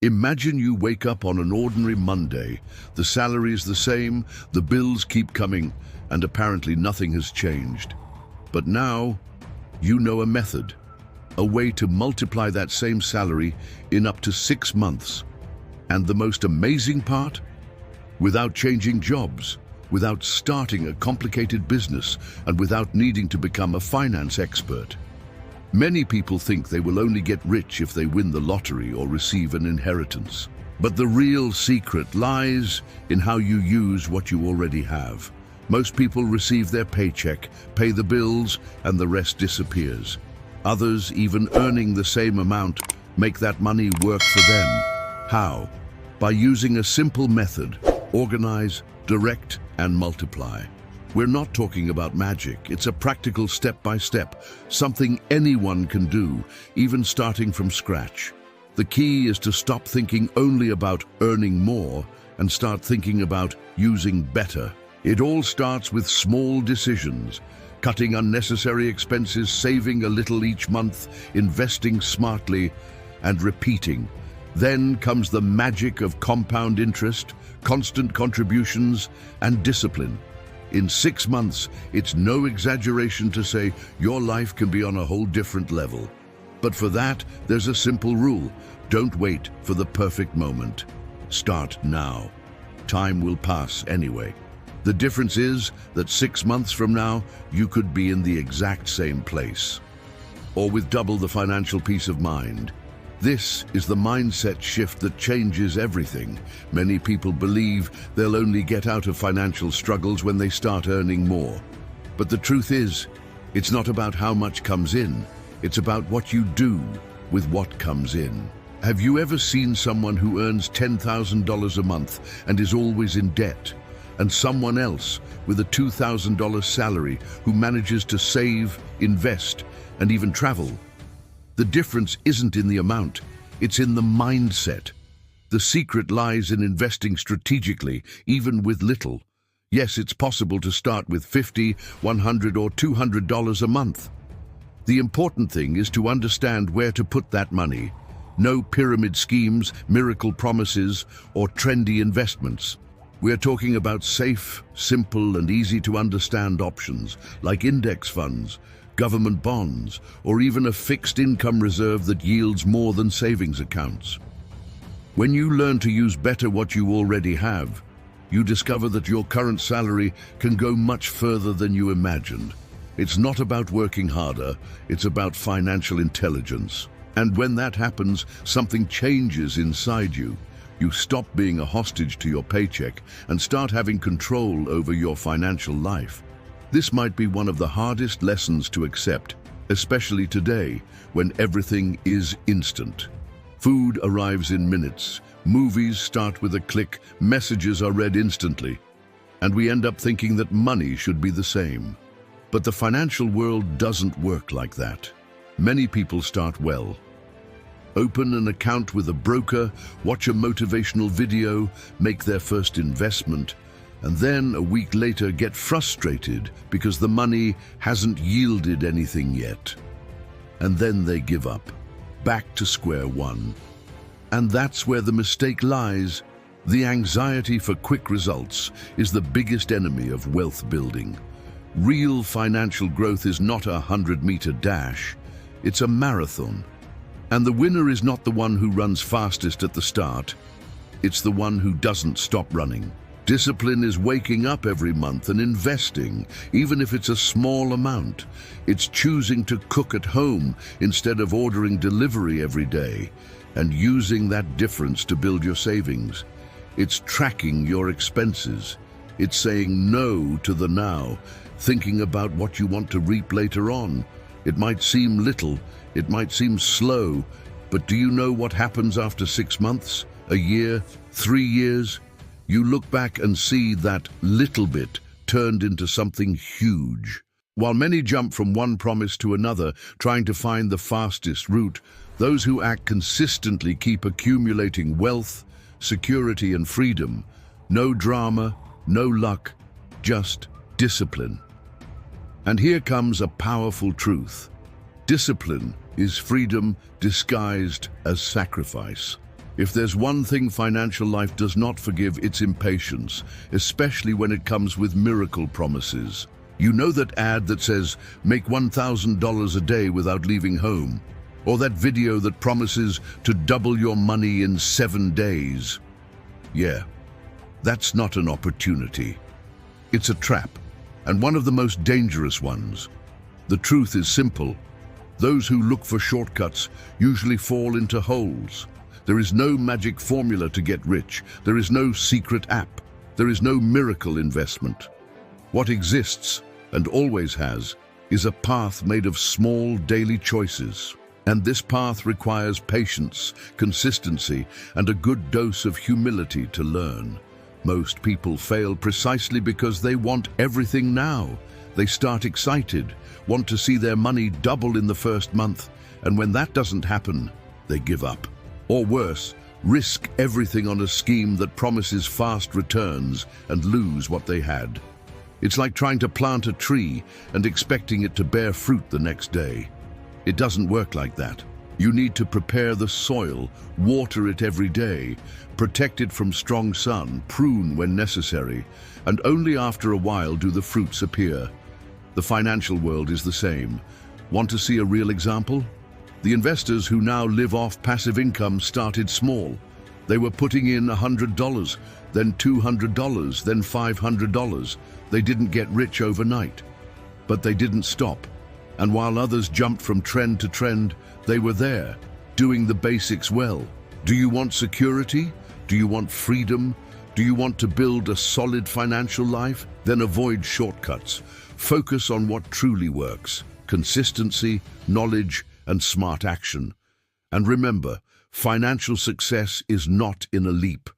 Imagine you wake up on an ordinary Monday. The salary is the same, the bills keep coming, and apparently nothing has changed. But now, you know a method, a way to multiply that same salary in up to 6 months. And the most amazing part? Without changing jobs, without starting a complicated business, and without needing to become a finance expert. Many people think they will only get rich if they win the lottery or receive an inheritance. But the real secret lies in how you use what you already have. Most people receive their paycheck, pay the bills, and the rest disappears. Others, even earning the same amount, make that money work for them. How? By using a simple method: organize, direct, and multiply. We're not talking about magic. It's a practical step-by-step, something anyone can do, even starting from scratch. The key is to stop thinking only about earning more and start thinking about using better. It all starts with small decisions: cutting unnecessary expenses, saving a little each month, investing smartly, and repeating. Then comes the magic of compound interest, constant contributions, and discipline. In 6 months, it's no exaggeration to say your life can be on a whole different level. But for that, there's a simple rule: don't wait for the perfect moment. Start now. Time will pass anyway. The difference is that 6 months from now, you could be in the exact same place, or with double the financial peace of mind. This is the mindset shift that changes everything. Many people believe they'll only get out of financial struggles when they start earning more. But the truth is, it's not about how much comes in. It's about what you do with what comes in. Have you ever seen someone who earns $10,000 a month and is always in debt? And someone else with a $2,000 salary who manages to save, invest, and even travel? The difference isn't in the amount, it's in the mindset. The secret lies in investing strategically, even with little. Yes, it's possible to start with $50, $100, or $200 a month. The important thing is to understand where to put that money. No pyramid schemes, miracle promises, or trendy investments. We're talking about safe, simple, and easy-to-understand options like index funds, government bonds, or even a fixed income reserve that yields more than savings accounts. When you learn to use better what you already have, you discover that your current salary can go much further than you imagined. It's not about working harder, it's about financial intelligence. And when that happens, something changes inside you. You stop being a hostage to your paycheck and start having control over your financial life. This might be one of the hardest lessons to accept, especially today, when everything is instant. Food arrives in minutes, movies start with a click, messages are read instantly, and we end up thinking that money should be the same. But the financial world doesn't work like that. Many people start well. Open an account with a broker, watch a motivational video, make their first investment, and then a week later get frustrated because the money hasn't yielded anything yet. And then they give up, back to square one. And that's where the mistake lies. The anxiety for quick results is the biggest enemy of wealth building. Real financial growth is not a 100-meter dash, it's a marathon. And the winner is not the one who runs fastest at the start, it's the one who doesn't stop running. Discipline is waking up every month and investing, even if it's a small amount. It's choosing to cook at home instead of ordering delivery every day, and using that difference to build your savings. It's tracking your expenses. It's saying no to the now, thinking about what you want to reap later on. It might seem little, it might seem slow, but do you know what happens after 6 months, a year, 3 years? You look back and see that little bit turned into something huge. While many jump from one promise to another, trying to find the fastest route, those who act consistently keep accumulating wealth, security, and freedom. No drama, no luck, just discipline. And here comes a powerful truth. Discipline is freedom disguised as sacrifice. If there's one thing financial life does not forgive, it's impatience, especially when it comes with miracle promises. You know that ad that says, make $1,000 a day without leaving home? Or that video that promises to double your money in 7 days? Yeah, that's not an opportunity. It's a trap, and one of the most dangerous ones. The truth is simple. Those who look for shortcuts usually fall into holes. There is no magic formula to get rich. There is no secret app. There is no miracle investment. What exists, and always has, is a path made of small daily choices. And this path requires patience, consistency, and a good dose of humility to learn. Most people fail precisely because they want everything now. They start excited, want to see their money double in the first month, and when that doesn't happen, they give up. Or worse, risk everything on a scheme that promises fast returns and lose what they had. It's like trying to plant a tree and expecting it to bear fruit the next day. It doesn't work like that. You need to prepare the soil, water it every day, protect it from strong sun, prune when necessary, and only after a while do the fruits appear. The financial world is the same. Want to see a real example? The investors who now live off passive income started small. They were putting in $100, then $200, then $500. They didn't get rich overnight, but they didn't stop. And while others jumped from trend to trend, they were there, doing the basics well. Do you want security? Do you want freedom? Do you want to build a solid financial life? Then avoid shortcuts. Focus on what truly works: consistency, knowledge, and smart action. And remember, financial success is not in a leap.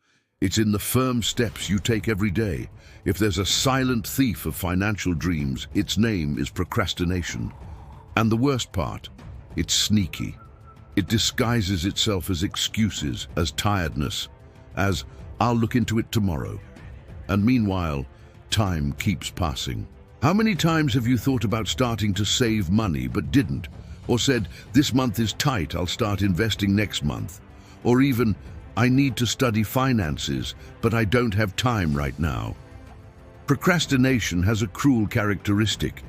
It's in the firm steps you take every day. If there's a silent thief of financial dreams, its name is procrastination. And the worst part, it's sneaky. It disguises itself as excuses, as tiredness, as "I'll look into it tomorrow." And meanwhile, time keeps passing. How many times have you thought about starting to save money but didn't? Or said, "This month is tight, I'll start investing next month." Or even, "I need to study finances, but I don't have time right now." Procrastination has a cruel characteristic.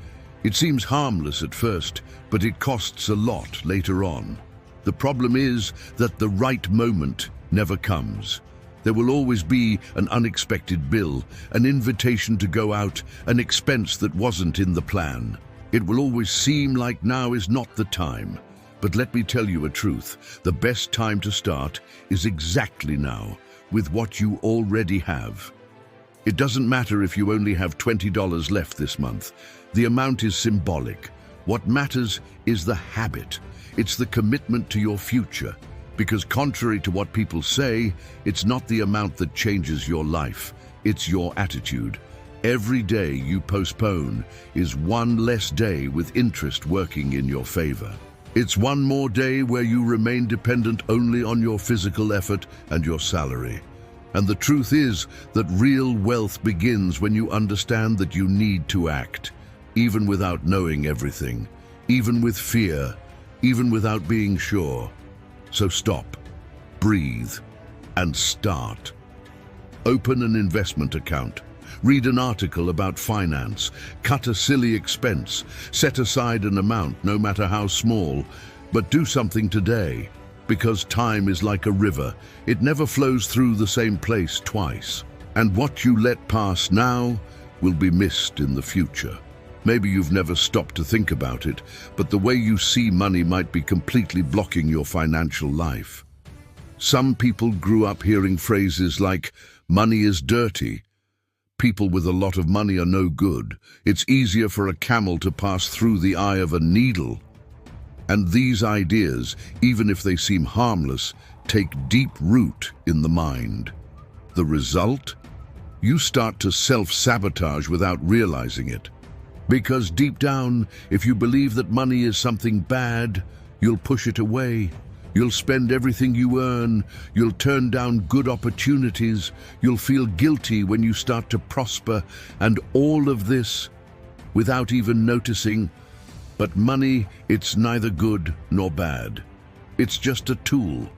It seems harmless at first, but it costs a lot later on. The problem is that the right moment never comes. There will always be an unexpected bill, an invitation to go out, an expense that wasn't in the plan. It will always seem like now is not the time. But let me tell you a truth. The best time to start is exactly now, with what you already have. It doesn't matter if you only have $20 left this month. The amount is symbolic. What matters is the habit. It's the commitment to your future. Because contrary to what people say, it's not the amount that changes your life. It's your attitude. Every day you postpone is one less day with interest working in your favor. It's one more day where you remain dependent only on your physical effort and your salary. And the truth is that real wealth begins when you understand that you need to act, even without knowing everything, even with fear, even without being sure. So stop, breathe, and start. Open an investment account. Read an article about finance, cut a silly expense, set aside an amount, no matter how small, but do something today, because time is like a river. It never flows through the same place twice. And what you let pass now will be missed in the future. Maybe you've never stopped to think about it, but the way you see money might be completely blocking your financial life. Some people grew up hearing phrases like, "Money is dirty." "People with a lot of money are no good. It's easier for a camel to pass through the eye of a needle." And these ideas, even if they seem harmless, take deep root in the mind. The result? You start to self-sabotage without realizing it. Because deep down, if you believe that money is something bad, you'll push it away. You'll spend everything you earn. You'll turn down good opportunities. You'll feel guilty when you start to prosper. And all of this without even noticing. But money, it's neither good nor bad. It's just a tool.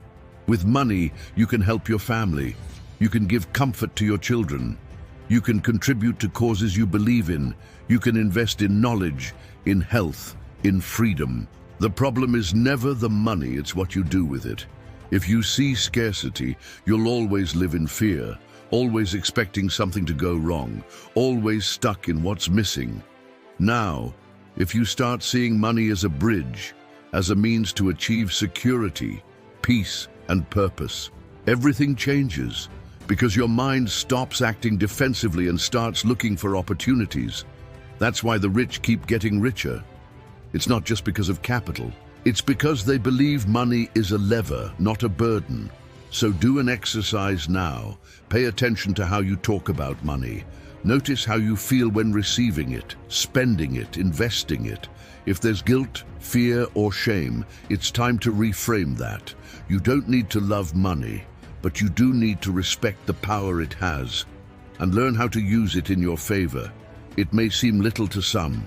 With money, you can help your family. You can give comfort to your children. You can contribute to causes you believe in. You can invest in knowledge, in health, in freedom. The problem is never the money, it's what you do with it. If you see scarcity, you'll always live in fear, always expecting something to go wrong, always stuck in what's missing. Now, if you start seeing money as a bridge, as a means to achieve security, peace, and purpose, everything changes, because your mind stops acting defensively and starts looking for opportunities. That's why the rich keep getting richer. It's not just because of capital. It's because they believe money is a lever, not a burden. So do an exercise now. Pay attention to how you talk about money. Notice how you feel when receiving it, spending it, investing it. If there's guilt, fear, or shame, it's time to reframe that. You don't need to love money, but you do need to respect the power it has and learn how to use it in your favor. It may seem little to some.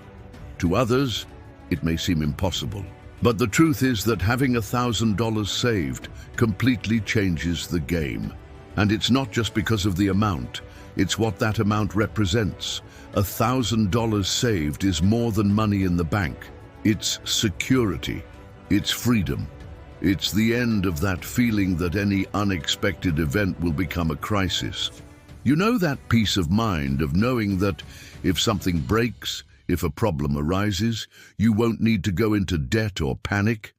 To others, it may seem impossible. But the truth is that having $1,000 saved completely changes the game. And it's not just because of the amount, it's what that amount represents. $1,000 saved is more than money in the bank. It's security. It's freedom. It's the end of that feeling that any unexpected event will become a crisis. You know, that peace of mind of knowing that if something breaks, if a problem arises, you won't need to go into debt or panic.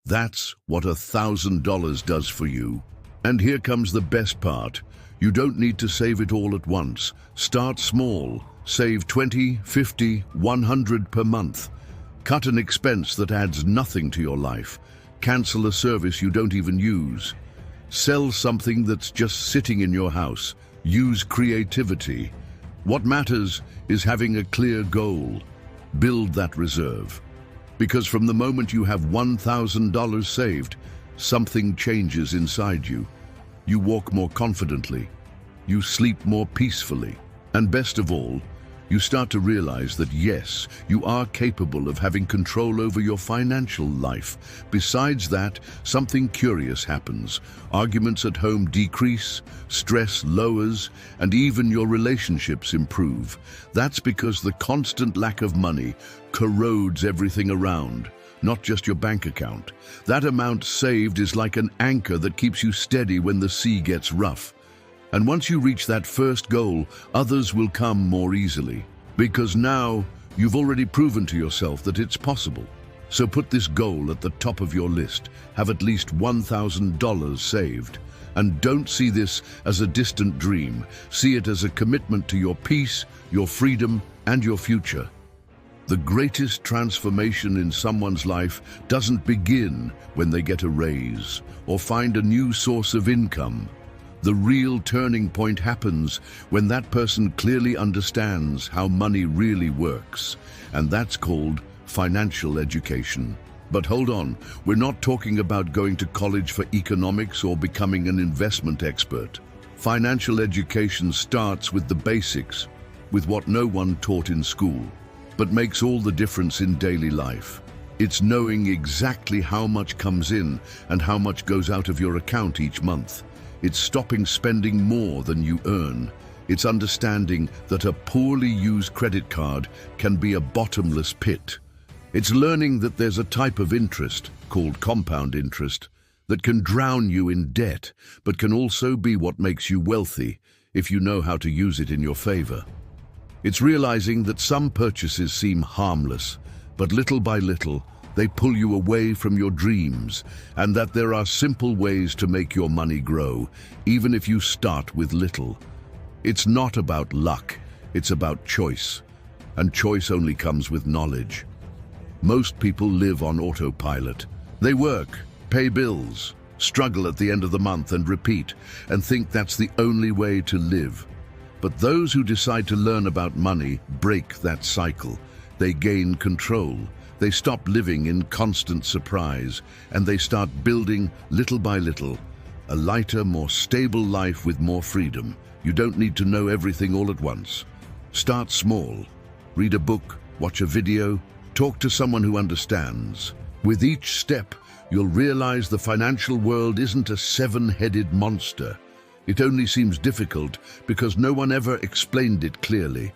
That's what $1,000 does for you. And here comes the best part. You don't need to save it all at once. Start small. Save 20, 50, 100 per month. Cut an expense that adds nothing to your life. Cancel a service you don't even use. Sell something that's just sitting in your house. Use creativity. What matters is having a clear goal. Build that reserve. Because from the moment you have $1,000 saved, something changes inside you. You walk more confidently. You sleep more peacefully. And best of all, you start to realize that yes, you are capable of having control over your financial life. Besides that, something curious happens. Arguments at home decrease, stress lowers, and even your relationships improve. That's because the constant lack of money corrodes everything around, not just your bank account. That amount saved is like an anchor that keeps you steady when the sea gets rough. And once you reach that first goal, others will come more easily. Because now, you've already proven to yourself that it's possible. So put this goal at the top of your list. Have at least $1,000 saved. And don't see this as a distant dream. See it as a commitment to your peace, your freedom, and your future. The greatest transformation in someone's life doesn't begin when they get a raise or find a new source of income. The real turning point happens when that person clearly understands how money really works, and that's called financial education. But hold on, we're not talking about going to college for economics or becoming an investment expert. Financial education starts with the basics, with what no one taught in school, but makes all the difference in daily life. It's knowing exactly how much comes in and how much goes out of your account each month. It's stopping spending more than you earn. It's understanding that a poorly used credit card can be a bottomless pit. It's learning that there's a type of interest, called compound interest, that can drown you in debt, but can also be what makes you wealthy if you know how to use it in your favor. It's realizing that some purchases seem harmless, but little by little, they pull you away from your dreams, and that there are simple ways to make your money grow, even if you start with little. It's not about luck, it's about choice, and choice only comes with knowledge. Most people live on autopilot. They work, pay bills, struggle at the end of the month and repeat, and think that's the only way to live. But those who decide to learn about money break that cycle. They gain control. They stop living in constant surprise, and they start building, little by little, a lighter, more stable life with more freedom. You don't need to know everything all at once. Start small. Read a book, watch a video, talk to someone who understands. With each step, you'll realize the financial world isn't a seven-headed monster. It only seems difficult because no one ever explained it clearly.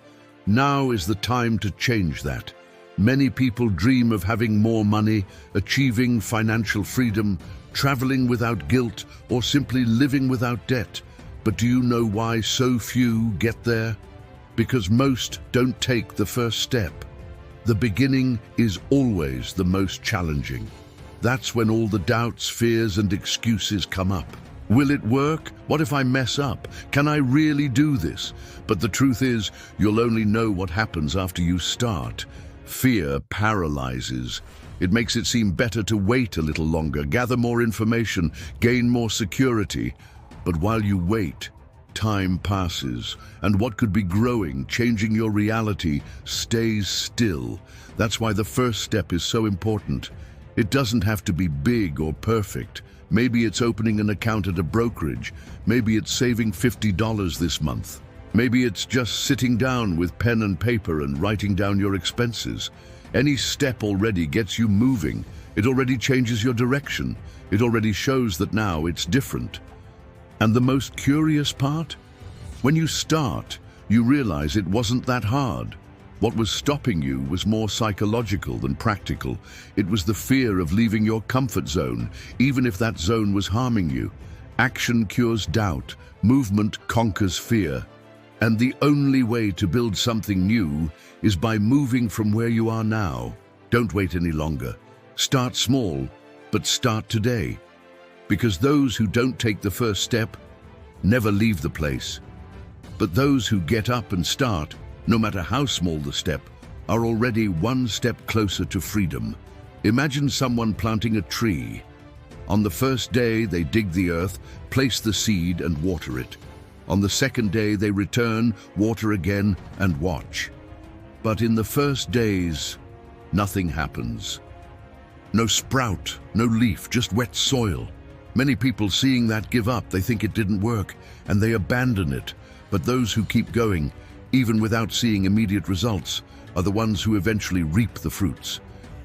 Now is the time to change that. Many people dream of having more money, achieving financial freedom, traveling without guilt, or simply living without debt. But do you know why so few get there? Because most don't take the first step. The beginning is always the most challenging. That's when all the doubts, fears, and excuses come up. Will it work? What if I mess up? Can I really do this? But the truth is, you'll only know what happens after you start. Fear paralyzes. It makes it seem better to wait a little longer, gather more information, gain more security. But while you wait, time passes, and what could be growing, changing your reality, stays still. That's why the first step is so important. It doesn't have to be big or perfect. Maybe it's opening an account at a brokerage. Maybe it's saving $50 this month. Maybe it's just sitting down with pen and paper and writing down your expenses. Any step already gets you moving. It already changes your direction. It already shows that now it's different. And the most curious part? When you start, you realize it wasn't that hard. What was stopping you was more psychological than practical. It was the fear of leaving your comfort zone, even if that zone was harming you. Action cures doubt. Movement conquers fear. And the only way to build something new is by moving from where you are now. Don't wait any longer. Start small, but start today. Because those who don't take the first step never leave the place. But those who get up and start, no matter how small the step, are already one step closer to freedom. Imagine someone planting a tree. On the first day, they dig the earth, place the seed, and water it. On the second day, they return, water again, and watch. But in the first days, nothing happens. No sprout, no leaf, just wet soil. Many people seeing that give up. They think it didn't work, and they abandon it. But those who keep going, even without seeing immediate results, are the ones who eventually reap the fruits.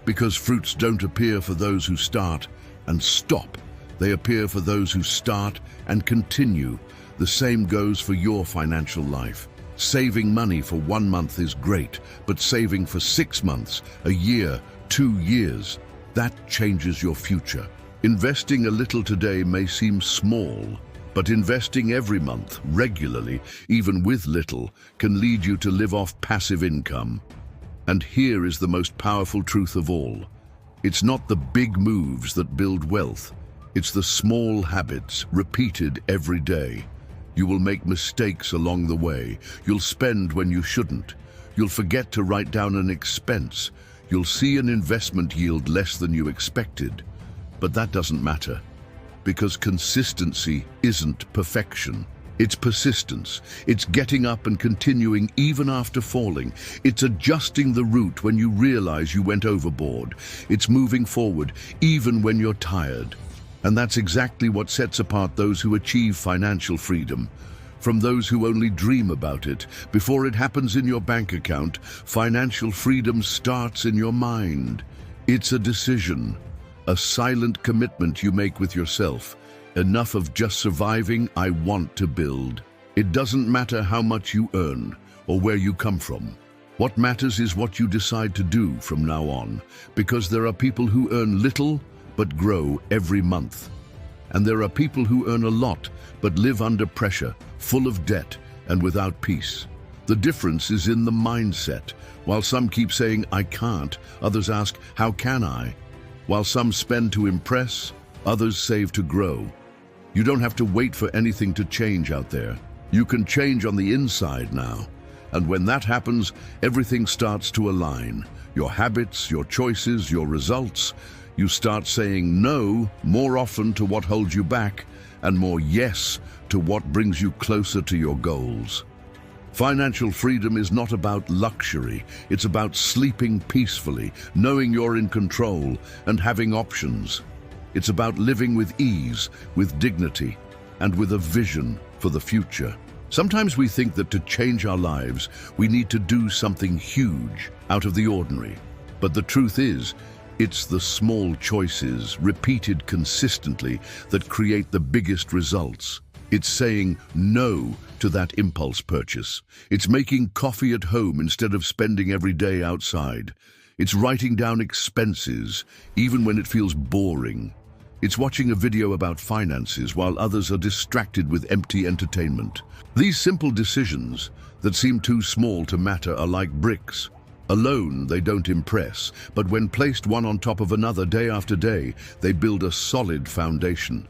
Because fruits don't appear for those who start and stop. They appear for those who start and continue. The same goes for your financial life. Saving money for 1 month is great, but saving for 6 months, a year, 2 years, that changes your future. Investing a little today may seem small, but investing every month, regularly, even with little, can lead you to live off passive income. And here is the most powerful truth of all. It's not the big moves that build wealth. It's the small habits, repeated every day. You will make mistakes along the way. You'll spend when you shouldn't. You'll forget to write down an expense. You'll see an investment yield less than you expected. But that doesn't matter, because consistency isn't perfection. It's persistence. It's getting up and continuing even after falling. It's adjusting the route when you realize you went overboard. It's moving forward even when you're tired. And that's exactly what sets apart those who achieve financial freedom from those who only dream about it. Before it happens in your bank account, financial freedom starts in your mind. It's a decision, a silent commitment you make with yourself. Enough of just surviving, I want to build. It doesn't matter how much you earn or where you come from. What matters is what you decide to do from now on, because there are people who earn little but grow every month. And there are people who earn a lot but live under pressure, full of debt and without peace. The difference is in the mindset. While some keep saying, I can't, others ask, how can I? While some spend to impress, others save to grow. You don't have to wait for anything to change out there. You can change on the inside now. And when that happens, everything starts to align. Your habits, your choices, your results. You start saying no more often to what holds you back and more yes to what brings you closer to your goals. Financial freedom is not about luxury. It's about sleeping peacefully, knowing you're in control, and having options. It's about living with ease, with dignity, and with a vision for the future. Sometimes we think that to change our lives, we need to do something huge, out of the ordinary. But the truth is, It's the small choices, repeated consistently, that create the biggest results. It's saying no to that impulse purchase. It's making coffee at home instead of spending every day outside. It's writing down expenses, even when it feels boring. It's watching a video about finances while others are distracted with empty entertainment. These simple decisions that seem too small to matter are like bricks. Alone, they don't impress, but when placed one on top of another day after day, they build a solid foundation.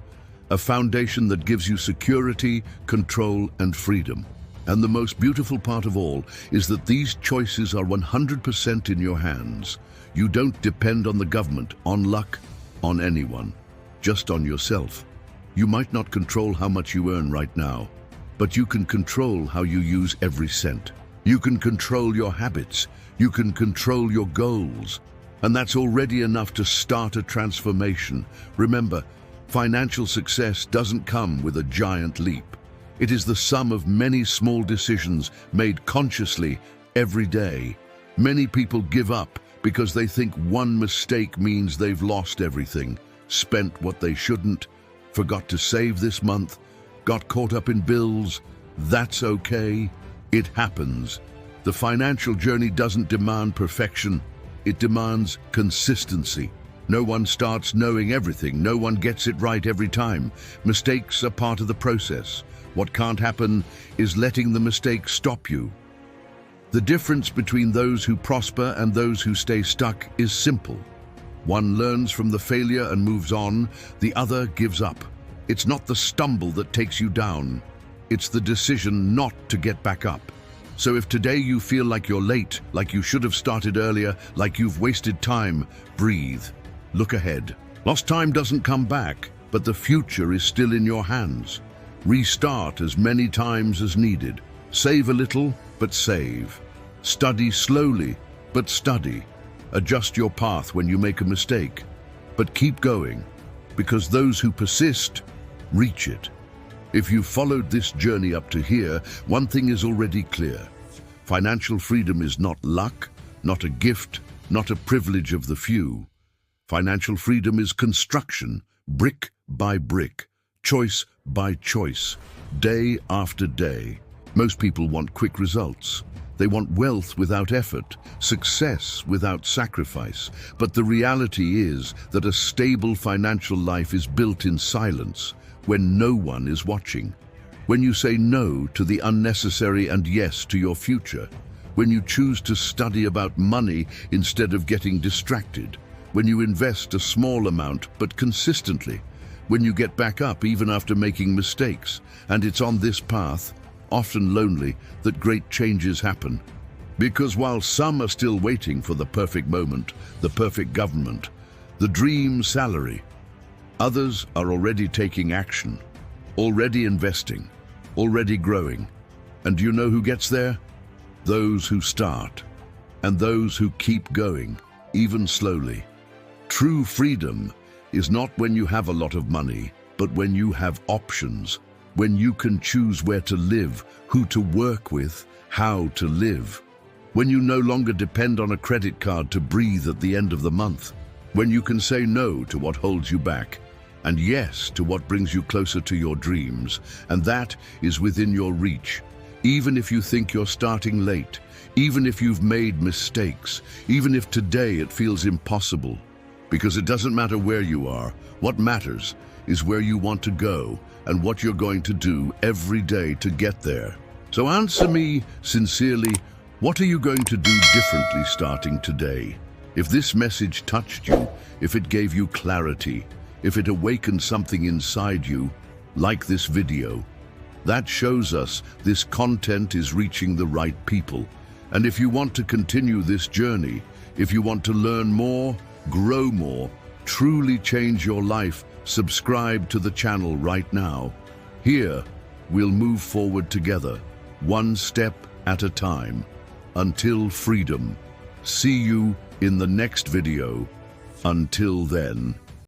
A foundation that gives you security, control, and freedom. And the most beautiful part of all is that these choices are 100% in your hands. You don't depend on the government, on luck, on anyone. Just on yourself. You might not control how much you earn right now, but you can control how you use every cent. You can control your habits. You can control your goals. And that's already enough to start a transformation. Remember, financial success doesn't come with a giant leap. It is the sum of many small decisions made consciously every day. Many people give up because they think one mistake means they've lost everything. Spent what they shouldn't, forgot to save this month, got caught up in bills. That's okay. It happens. The financial journey doesn't demand perfection. It demands consistency. No one starts knowing everything. No one gets it right every time. Mistakes are part of the process. What can't happen is letting the mistake stop you. The difference between those who prosper and those who stay stuck is simple. One learns from the failure and moves on, the other gives up. It's not the stumble that takes you down. It's the decision not to get back up. So if today you feel like you're late, like you should have started earlier, like you've wasted time, breathe. Look ahead. Lost time doesn't come back, but the future is still in your hands. Restart as many times as needed. Save a little, but save. Study slowly, but study. Adjust your path when you make a mistake, but keep going, because those who persist reach it. If you've followed this journey up to here, one thing is already clear. Financial freedom is not luck, not a gift, not a privilege of the few. Financial freedom is construction, brick by brick, choice by choice, day after day. Most people want quick results. They want wealth without effort, success without sacrifice. But the reality is that a stable financial life is built in silence, when no one is watching. When you say no to the unnecessary and yes to your future. When you choose to study about money instead of getting distracted. When you invest a small amount but consistently. When you get back up even after making mistakes. And it's on this path, often lonely, that great changes happen. Because while some are still waiting for the perfect moment, the perfect government, the dream salary, others are already taking action, already investing, already growing. And do you know who gets there? Those who start, and those who keep going, even slowly. True freedom is not when you have a lot of money, but when you have options. When you can choose where to live, who to work with, how to live. When you no longer depend on a credit card to breathe at the end of the month. When you can say no to what holds you back, and yes to what brings you closer to your dreams. And that is within your reach. Even if you think you're starting late, even if you've made mistakes, even if today it feels impossible. Because it doesn't matter where you are. What matters is where you want to go and what you're going to do every day to get there. So answer me sincerely, what are you going to do differently starting today? If this message touched you, if it gave you clarity, if it awakened something inside you, like this video, that shows us this content is reaching the right people. And if you want to continue this journey, if you want to learn more, grow more, truly change your life, subscribe to the channel right now. Here, we'll move forward together, one step at a time, until freedom. See you in the next video. Until then.